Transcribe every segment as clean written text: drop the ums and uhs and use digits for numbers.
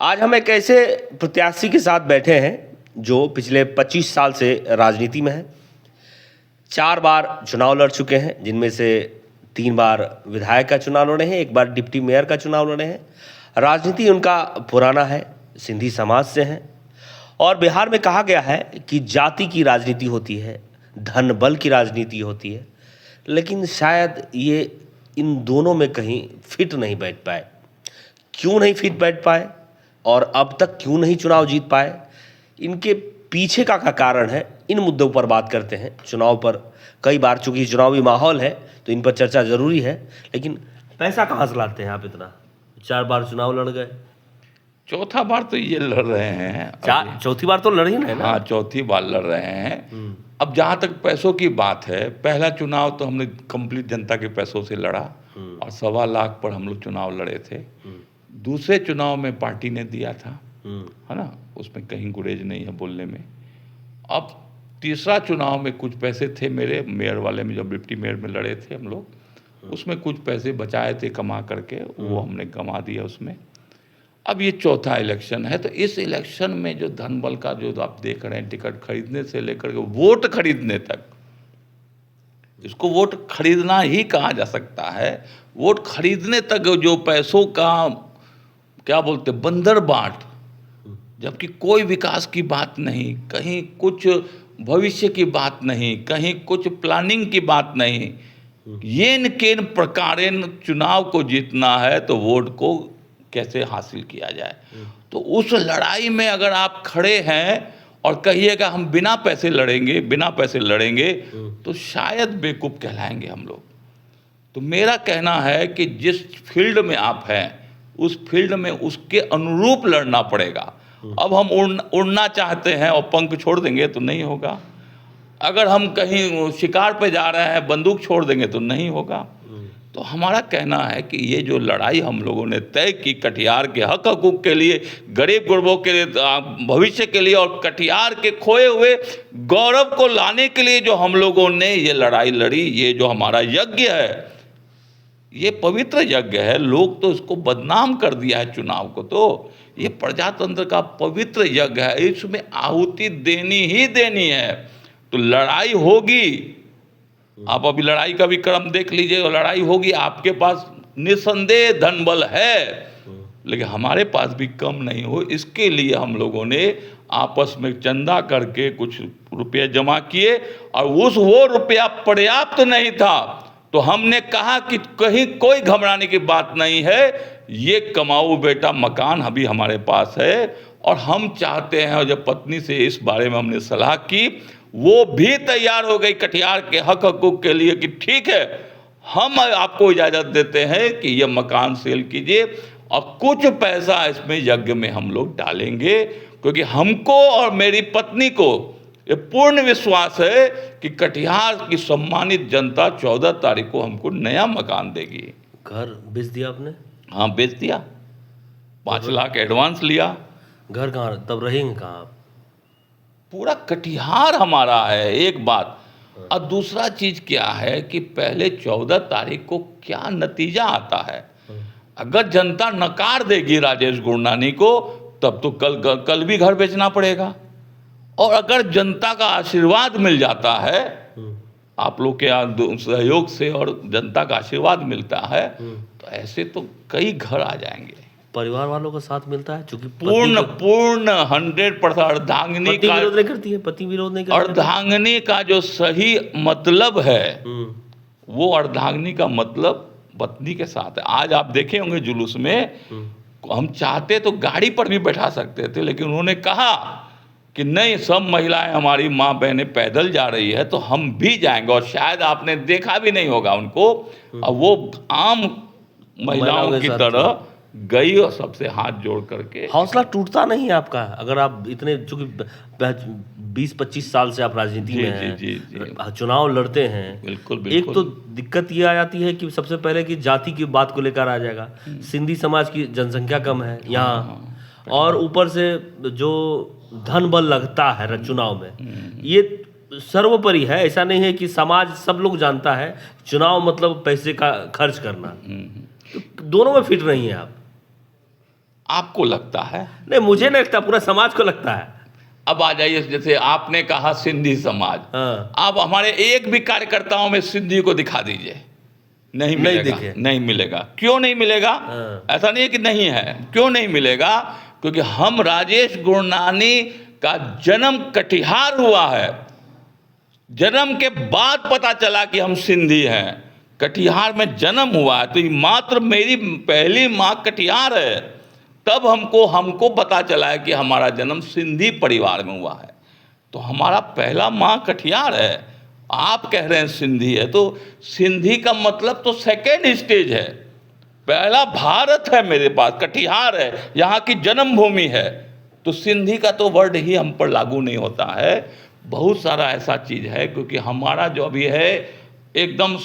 आज हम एक ऐसे प्रत्याशी के साथ बैठे हैं जो पिछले 25 साल से राजनीति में है। 4 बार चुनाव लड़ चुके हैं, जिनमें से 3 बार विधायक का चुनाव लड़े हैं, 1 बार डिप्टी मेयर का चुनाव लड़े हैं। राजनीति उनका पुराना है, सिंधी समाज से हैं और बिहार में कहा गया है कि जाति की राजनीति होती है, धन बल की राजनीति होती है, लेकिन शायद ये इन दोनों में कहीं फिट नहीं बैठ पाए। क्यों नहीं फिट बैठ पाए और अब तक क्यों नहीं चुनाव जीत पाए, इनके पीछे का कारण है, इन मुद्दों पर बात करते हैं। चुनाव पर कई बार, चूंकि चुनावी माहौल है तो इन पर चर्चा जरूरी है, लेकिन पैसा कहाँ से लाते हैं आप इतना? 4 बार चुनाव लड़ गए, चौथा बार तो ये लड़ रहे हैं। चौथी बार तो लड़ ही नहीं ना। हाँ, चौथी बार लड़ रहे हैं। अब जहाँ तक पैसों की बात है, पहला चुनाव तो हमने कंप्लीट जनता के पैसों से लड़ा और 1.25 लाख पर हम लोग चुनाव लड़े थे। दूसरे चुनाव में पार्टी ने दिया था, है ना, उसमें कहीं गुरेज नहीं है बोलने में। अब तीसरा चुनाव में कुछ पैसे थे मेरे, मेयर वाले में, जब डिप्टी मेयर में लड़े थे हम लोग, उसमें कुछ पैसे बचाए थे कमा करके, वो हमने गंवा दिया उसमें। अब ये चौथा इलेक्शन है, तो इस इलेक्शन में जो धन बल का जो आप देख रहे हैं, टिकट खरीदने से लेकर के वोट खरीदने तक, इसको वोट खरीदना ही कहा जा सकता है। वोट खरीदने तक जो पैसों का क्या बोलते, बंदर बाट, जबकि कोई विकास की बात नहीं, कहीं कुछ भविष्य की बात नहीं, कहीं कुछ प्लानिंग की बात नहीं। येन केन प्रकारेण चुनाव को जीतना है तो वोट को कैसे हासिल किया जाए। तो उस लड़ाई में अगर आप खड़े हैं और कहिएगा हम बिना पैसे लड़ेंगे, तो शायद बेवकूफ़ कहलाएंगे हम लोग। तो मेरा कहना है कि जिस फील्ड में आप हैं, उस फील्ड में उसके अनुरूप लड़ना पड़ेगा। अब हम उड़ना चाहते हैं और पंख छोड़ देंगे तो नहीं होगा। अगर हम कहीं शिकार पे जा रहे हैं, बंदूक छोड़ देंगे तो नहीं होगा। तो हमारा कहना है कि ये जो लड़ाई हम लोगों ने तय की कटिहार के हक हकूक़ के लिए, गरीब गुरबों के लिए, भविष्य के लिए, और कटिहार के खोए हुए गौरव को लाने के लिए जो हम लोगों ने ये लड़ाई लड़ी, ये जो हमारा यज्ञ है, ये पवित्र यज्ञ है। लोग तो इसको बदनाम कर दिया है चुनाव को। तो ये प्रजातंत्र का पवित्र यज्ञ है, इसमें आहुति देनी ही देनी है। तो लड़ाई होगी, आप अभी लड़ाई का भी क्रम देख लीजिए, और लड़ाई होगी। आपके पास निसंदेह धन बल है, लेकिन हमारे पास भी कम नहीं हो। इसके लिए हम लोगों ने आपस में चंदा करके कुछ रुपये जमा किए, और वो रुपया पर्याप्त नहीं था, तो हमने कहा कि कहीं कोई घबराने की बात नहीं है, ये कमाऊ बेटा मकान अभी हमारे पास है। और हम चाहते हैं, और जब पत्नी से इस बारे में हमने सलाह की, वो भी तैयार हो गई कटिहार के हक हकूक़ के लिए कि ठीक है, हम आपको इजाज़त देते हैं कि ये मकान सेल कीजिए, और कुछ पैसा इसमें यज्ञ में हम लोग डालेंगे, क्योंकि हमको और मेरी पत्नी को ये पूर्ण विश्वास है कि कटिहार की सम्मानित जनता 14 तारीख को हमको नया मकान देगी। घर बेच दिया आपने? हाँ, बेच दिया, 5 लाख एडवांस लिया। घर कहाँ, तब रहेंगे कहाँ आप? पूरा कटिहार हमारा है, एक बात। और दूसरा चीज़ क्या है कि पहले 14 तारीख को क्या नतीजा आता है। अगर जनता नकार देगी राजेश गुरनानी को, तब तो कल भी घर बेचना पड़ेगा। और अगर जनता का आशीर्वाद मिल जाता है, आप लोग के सहयोग से, और जनता का आशीर्वाद मिलता है, तो ऐसे तो कई घर आ जाएंगे। परिवार वालों का साथ मिलता है, चूंकि पूर्ण 100% अर्धांगिनी का विरोध नहीं करती है, पति विरोध नहीं करती। अर्धांगिनी का जो सही मतलब है, वो अर्धांगिनी का मतलब पत्नी के साथ है। आज आप देखे होंगे जुलूस में, हम चाहते तो गाड़ी पर भी बैठा सकते थे, लेकिन उन्होंने कहा कि नहीं, सब महिलाएं, हमारी माँ बहनें पैदल जा रही है तो हम भी जाएंगे। और शायद आपने देखा भी नहीं होगा उनको, और वो आम महिलाओं की तरह गई और सबसे हाथ जोड़ करके। हौसला टूटता नहीं है आपका? अगर आप इतने, चूंकि 20-25 साल से आप राजनीति में हैं, चुनाव लड़ते हैं, बिल्कुल। एक तो दिक्कत ये आ जाती है कि सबसे पहले कि जाति की बात को लेकर आ जाएगा। सिंधी समाज की जनसंख्या कम है यहाँ, और ऊपर से जो धन बल लगता है चुनाव में, ये सर्वोपरि है। ऐसा नहीं है कि समाज, सब लोग जानता है चुनाव मतलब पैसे का खर्च करना, तो दोनों में फिट नहीं है आप। आपको लगता है? नहीं, मुझे नहीं लगता, पूरा समाज को लगता है। अब आ जाइए, जैसे आपने कहा सिंधी समाज, हाँ। आप हमारे एक भी कार्यकर्ताओं में सिंधी को दिखा दीजिए, नहीं मिलेगा, दिखे। नहीं मिलेगा। क्यों नहीं मिलेगा? हाँ। ऐसा नहीं है कि नहीं है, क्यों नहीं मिलेगा? क्योंकि हम राजेश गुरनानी का जन्म कटिहार हुआ है, जन्म के बाद पता चला कि हम सिंधी हैं, कटिहार में जन्म हुआ है, तो ये मात्र मेरी पहली माँ कटिहार है, तब हमको पता चला है कि हमारा जन्म सिंधी परिवार में हुआ है। तो हमारा पहला माँ कटिहार है, आप कह रहे हैं सिंधी है, तो सिंधी का मतलब तो सेकेंड स्टेज है। पहला भारत है मेरे पास, कटिहार है, यहाँ की जन्मभूमि है, तो सिंधी का तो वर्ड ही हम पर लागू नहीं होता है। बहुत सारा ऐसा चीज़ है, क्योंकि हमारा जो अभी है एकदम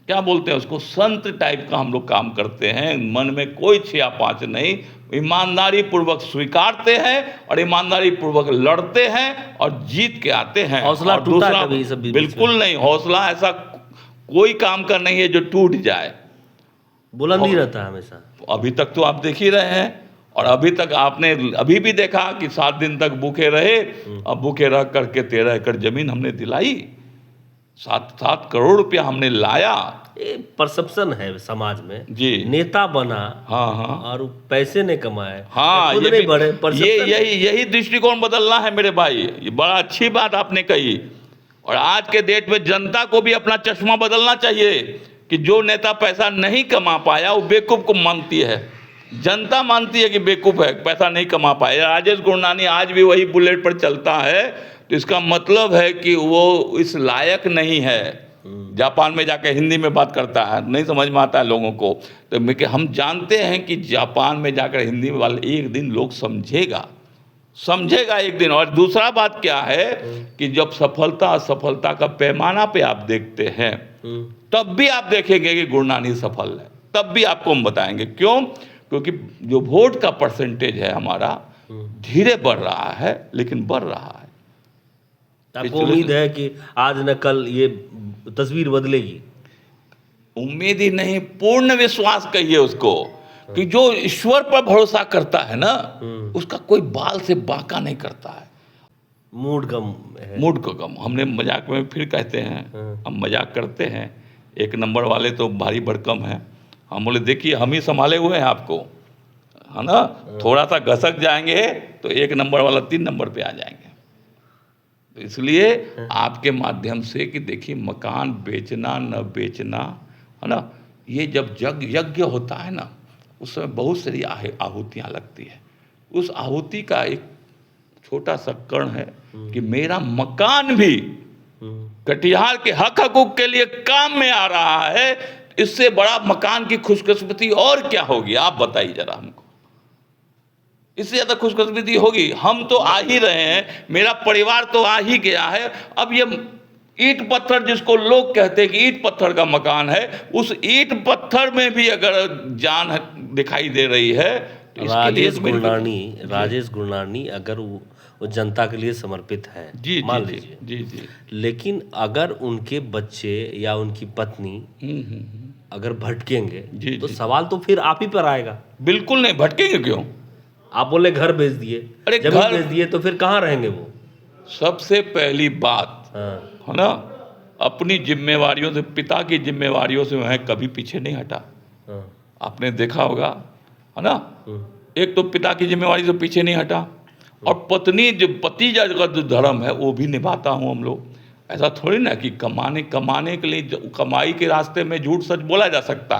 क्या बोलते हैं उसको, संत टाइप का हम लोग काम करते हैं, मन में कोई छिया पाँच नहीं, ईमानदारी पूर्वक स्वीकारते हैं और ईमानदारी पूर्वक लड़ते हैं और जीत के आते हैं। हौसला और टूटा दूसरा, कभी सब बीच में? बिल्कुल नहीं, हौसला ऐसा कोई काम का नहीं है जो टूट जाए, बुलंद ही रहता है हमेशा। अभी तक तो आप देख ही रहे हैं, और अभी तक आपने अभी भी देखा कि 7 दिन तक भूखे रहे, अब भूखे रह करके 13 एकड़ जमीन हमने दिलाई, 7 करोड़ रुपया हमने लाया। परसेप्शन है समाज में जी, नेता बना, हाँ हाँ और पैसे नहीं कमाए, हाँ, खुद ये नहीं भी- बढ़े, ये perception यही दृष्टिकोण बदलना है मेरे भाई, ये बड़ा अच्छी बात आपने कही। और आज के डेट में जनता को भी अपना चश्मा बदलना चाहिए कि जो नेता पैसा नहीं कमा पाया वो बेवकूफ़ को मानती है, जनता मानती है कि बेवकूफ़ है, पैसा नहीं कमा पाया। राजेश गुरनानी आज भी वही बुलेट पर चलता है, तो इसका मतलब है कि वो इस लायक नहीं है। जापान में जाकर हिंदी में बात करता है, नहीं समझ में आता है लोगों को, तो हम जानते हैं कि जापान में जाकर हिंदी में वाले एक दिन लोग समझेगा एक दिन। और दूसरा बात क्या है कि जब असफलता का पैमाना पे आप देखते हैं, तब भी आप देखेंगे कि गुरनानी सफल है, तब भी आपको हम बताएंगे। क्यों? क्योंकि जो वोट का परसेंटेज है हमारा धीरे बढ़ रहा है, लेकिन बढ़ रहा है। आपको उम्मीद है कि आज न कल ये तस्वीर बदलेगी? उम्मीद ही नहीं, पूर्ण विश्वास कहिए उसको, कि जो ईश्वर पर भरोसा करता है ना, उसका कोई बाल से बांका नहीं करता है। मूड कम है, मूड को कम, हमने मजाक में फिर कहते हैं, हम मजाक करते हैं, 1 नंबर वाले तो भारी भरकम है। हम बोले देखिए हम ही संभाले हुए हैं आपको, है ना, थोड़ा सा घसक जाएंगे तो 1 नंबर वाला 3 नंबर पे आ जाएंगे। तो इसलिए आपके माध्यम से कि देखिए मकान बेचना न बेचना, है ना, ये जब यज्ञ होता है ना, उस समय बहुत सारी आहुतियाँ लगती है। उस आहुति का एक छोटा सा कण है कि मेरा मकान भी कटिहार के हक हकूक के लिए काम में आ रहा है। इससे बड़ा मकान की खुशकिस्मती और क्या होगी, आप बताइए जरा हमको, इससे ज़्यादा खुशकिस्मती होगी? हम तो आ ही रहे हैं, मेरा परिवार तो आ ही गया है। अब ये ईंट पत्थर जिसको लोग कहते हैं कि ईंट पत्थर का मकान है, उस ईंट पत्थर में भी अगर जान दिखाई दे रही है तो इसके लिए राजेश गुरनानी अगर वो जनता के लिए समर्पित है, जी मान जी लीजिए, जी जी, लेकिन अगर उनके बच्चे या उनकी पत्नी अगर भटकेंगे तो सवाल तो फिर आप ही पर आएगा। बिल्कुल नहीं भटकेंगे, क्यों? आप बोले घर बेच दिए, अरे जमीन घर बेच दिए, तो फिर कहाँ रहेंगे वो? सबसे पहली बात है ना, अपनी जिम्मेवारियों से, पिता की जिम्मेवारियों से मैं कभी पीछे नहीं हटा। आपने देखा होगा, है ना, एक तो पिता की जिम्मेवारी से पीछे नहीं हटा, और पत्नी जो पति का जो धर्म है वो भी निभाता हूँ हम लोग। ऐसा थोड़ी ना कि कमाने के लिए कमाई के रास्ते में झूठ सच बोला जा सकता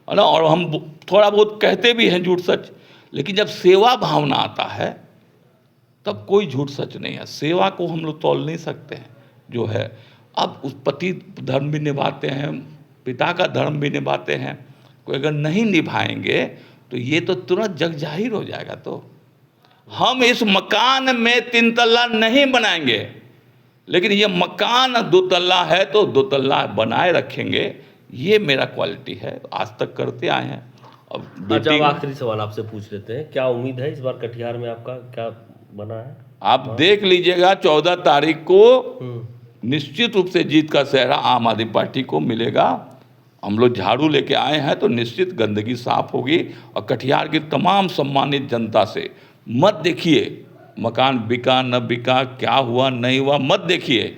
है ना, और हम थोड़ा बहुत कहते भी हैं झूठ सच, लेकिन जब सेवा भावना आता है तब कोई झूठ सच नहीं है। सेवा को हम लोग तौल नहीं सकते हैं जो है। अब उस पति धर्म भी निभाते हैं, पिता का धर्म भी निभाते हैं, कोई अगर नहीं निभाएंगे तो ये तो तुरंत जग जाहिर हो जाएगा। तो हम इस मकान में 3 तल्ला नहीं बनाएंगे, लेकिन ये मकान 2 तल्ला है तो 2 तल्ला बनाए रखेंगे, ये मेरा क्वालिटी है, आज तक करते आए हैं। अब अच्छा, आखिरी सवाल आपसे पूछ लेते हैं, क्या उम्मीद है इस बार कटिहार में आपका क्या बना है? आप देख लीजिएगा 14 तारीख को निश्चित रूप से जीत का सेहरा आम आदमी पार्टी को मिलेगा। हम लोग झाड़ू लेके आए हैं तो निश्चित गंदगी साफ होगी। और कटिहार की तमाम सम्मानित जनता से मत देखिए मकान बिका न बिका, क्या हुआ नहीं हुआ, मत देखिए।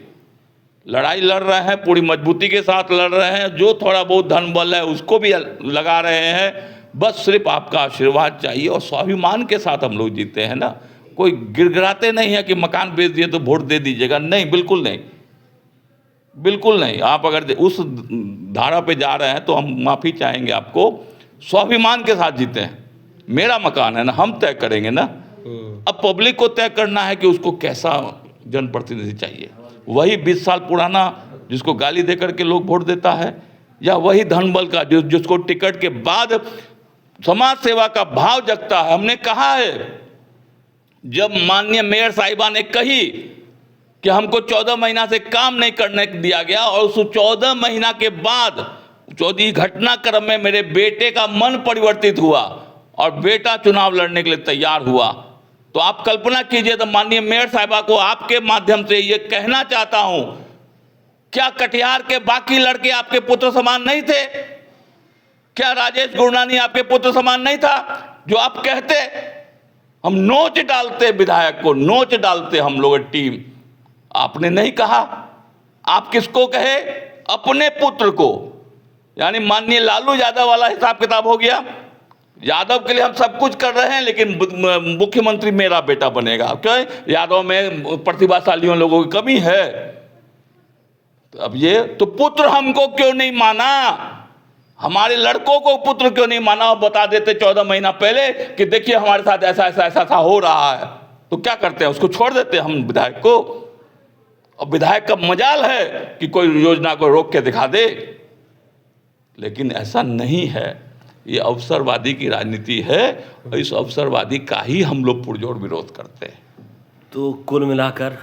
लड़ाई लड़ रहे हैं, पूरी मजबूती के साथ लड़ रहे हैं, जो थोड़ा बहुत धन बल है उसको भी लगा रहे हैं। बस सिर्फ आपका आशीर्वाद चाहिए और स्वाभिमान के साथ हम लोग जीते हैं ना। कोई गिड़गिड़ाते नहीं है कि मकान बेच दिए तो वोट दे दीजिएगा, नहीं, बिल्कुल नहीं, बिल्कुल नहीं। आप अगर उस धारा पे जा रहे हैं तो हम माफ़ी चाहेंगे आपको। स्वाभिमान के साथ जीते हैं। मेरा मकान है ना, हम तय करेंगे ना। अब पब्लिक को तय करना है कि उसको कैसा जनप्रतिनिधि चाहिए। वही 20 साल पुराना जिसको गाली दे करके लोग वोट देता है, या वही धन बल का जिसको टिकट के बाद समाज सेवा का भाव जगता है। हमने कहा है, जब माननीय मेयर साहिबा ने कही कि हमको 14 महीना से काम नहीं करने दिया गया और उस 14 महीना के बाद 14 घटनाक्रम में मेरे बेटे का मन परिवर्तित हुआ और बेटा चुनाव लड़ने के लिए तैयार हुआ, तो आप कल्पना कीजिए। तो माननीय मेयर साहिबा को आपके माध्यम से ये कहना चाहता हूं, क्या कटिहार के बाकी लड़के आपके पुत्र समान नहीं थे? क्या राजेश गुरनानी आपके पुत्र समान नहीं था? जो आप कहते, हम नोच डालते विधायक को, नोच डालते हम लोग टीम। आपने नहीं कहा। आप किसको कहे? अपने पुत्र को। यानी माननीय लालू यादव वाला हिसाब किताब हो गया। यादव के लिए हम सब कुछ कर रहे हैं, लेकिन मुख्यमंत्री मेरा बेटा बनेगा। क्यों? यादव में प्रतिभाशालियों लोगों की कमी है। तो अब ये तो पुत्र हमको क्यों नहीं माना? हमारे लड़कों को पुत्र क्यों नहीं माना? और बता देते 14 महीना पहले कि देखिए हमारे साथ ऐसा ऐसा ऐसा ऐसा हो रहा है, तो क्या करते हैं? उसको छोड़ देते हैं हम विधायक को। और विधायक का मजाल है कि कोई योजना को रोक के दिखा दे, लेकिन ऐसा नहीं है। ये अवसरवादी की राजनीति है और इस अवसरवादी का ही हम लोग पुरजोर विरोध करते हैं। तो कुल मिलाकर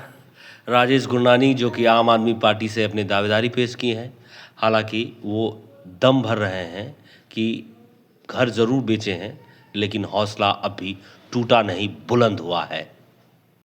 राजेश गुरनानी जो कि आम आदमी पार्टी से अपनी दावेदारी पेश की है, हालांकि वो दम भर रहे हैं कि घर ज़रूर बेचे हैं, लेकिन हौसला अब भी टूटा नहीं, बुलंद हुआ है।